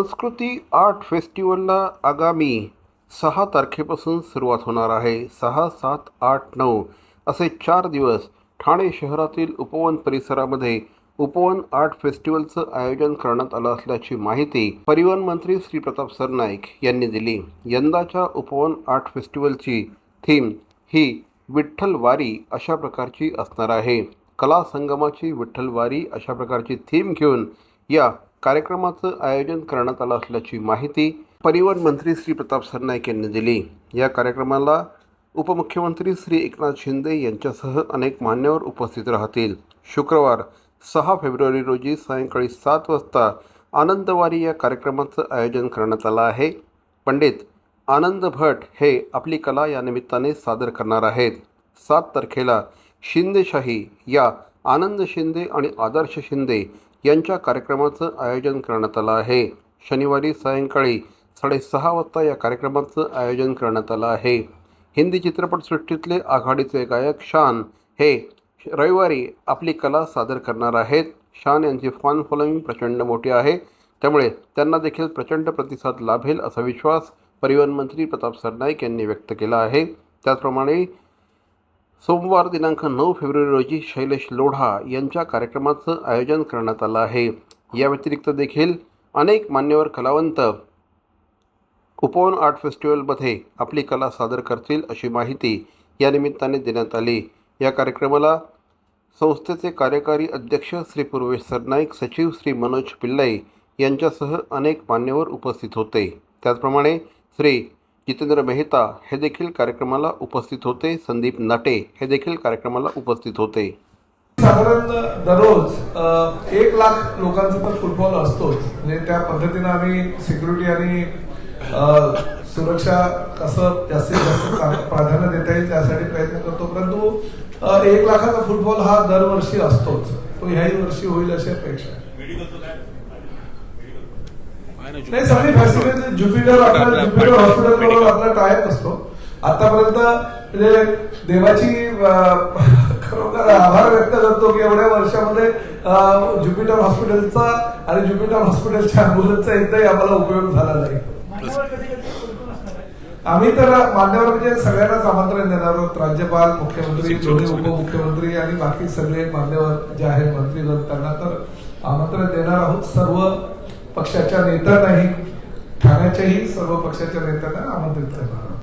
संस्कृती आर्ट फेस्टिवलला आगामी 6 तारखेपासून सुरुवात होणार आहे। 6, 7, 8, 9 असे 4 दिवस ठाणे शहरातील उपवन परिसरामध्ये उपवन आर्ट फेस्टिवलचं आयोजन करण्यात आलं असल्याची माहिती परिवहन मंत्री श्री प्रताप सरनाईक यांनी दिली। यंदाच्या उपवन आर्ट फेस्टिवलची थीम ही विठ्ठल वारी अशा प्रकारची असणार आहे। कला संगमाची विठ्ठल वारी अशा प्रकारची थीम घेऊन या कार्यक्रमाचं आयोजन करण्यात आलं असल्याची माहिती परिवहन मंत्री श्री प्रताप सरनाईक यांनी दिली। या कार्यक्रमाला उपमुख्यमंत्री श्री एकनाथ शिंदे यांच्यासह अनेक मान्यवर उपस्थित राहतील। शुक्रवार 6 फेब्रुवारी रोजी सायंकाळी 7 वाजता आनंदवारी या कार्यक्रमाचं आयोजन करण्यात आलं आहे। पंडित आनंद भट हे आपली कला या निमित्ताने सादर करणार आहेत। 7 तारखेला शिंदेशाही या आनंद शिंदे आणि आदर्श शिंदे यांच्या कार्यक्रमाचं आयोजन करण्यात आलं आहे। शनिवारी सायंकाळी 6:30 वाजता या कार्यक्रमाचं आयोजन करण्यात आलं आहे। हिंदी चित्रपटसृष्टीतले आघाडीचे गायक शान हे रविवारी आपली कला सादर करणार आहेत। शान यांची फॅन फॉलोइंग प्रचंड मोठी आहे, त्यामुळे त्यांना देखील प्रचंड प्रतिसाद लाभेल असा विश्वास परिवहन मंत्री प्रताप सरनाईक यांनी व्यक्त केला आहे। त्याचप्रमाणे सोमवार दिनांक 9 फेब्रुवारी रोजी शैलेश लोढा यांच्या कार्यक्रमाचं आयोजन करण्यात आलं आहे। या व्यतिरिक्त देखील अनेक मान्यवर कलावंत उपवन आर्ट फेस्टिवलमध्ये आपली कला सादर करतील अशी माहिती या निमित्ताने देण्यात आली। या कार्यक्रमाला संस्थेचे कार्यकारी अध्यक्ष श्री पूर्वेश सरनाईक, सचिव श्री मनोज पिल्लाई यांच्यासह अनेक मान्यवर उपस्थित होते। त्याचप्रमाणे श्री जितेंद्र मेहता हे देखील कार्यक्रमाला उपस्थित होते। संदीप नाटे हे देखील कार्यक्रमाला उपस्थित होते। साधारण दररोज 1 लाख लोकांचा तर फुटबॉल असतोच, म्हणजे त्या पद्धतीने आम्ही सिक्युरिटी आणि सुरक्षा कसं जास्तीत जास्त प्राधान्य देता येईल त्यासाठी प्रयत्न करतो। परंतु 1 लाखाचा फुटबॉल हा दरवर्षी असतोच, तो ह्याही वर्षी होईल अशी अपेक्षा आहे। नाही, सगळी फॅसिलिटी ज्युपिटर हॉस्पिटल बरोबर आपला टायअप असतो। आतापर्यंत म्हणजे देवाची खरोखर आभार व्यक्त करतो की एवढ्या वर्षामध्ये ज्युपिटर हॉस्पिटलचा आणि ज्युपिटर हॉस्पिटलच्या ॲम्ब्युलन्सचा एकदाही आम्हाला उपयोग झाला नाही। आम्ही तर मान्यवर म्हणजे सगळ्यांनाच आमंत्रण देणार आहोत। राज्यपाल, मुख्यमंत्री, दोन्ही उपमुख्यमंत्री आणि बाकी सगळे मान्यवर जे आहेत मंत्रीगण त्यांना तर आमंत्रण देणार आहोत। सर्व पक्षाच्या नेत्यांनाही, ठाण्याच्याही सर्व पक्षाच्या नेत्यांना आमंत्रित करणार आहोत।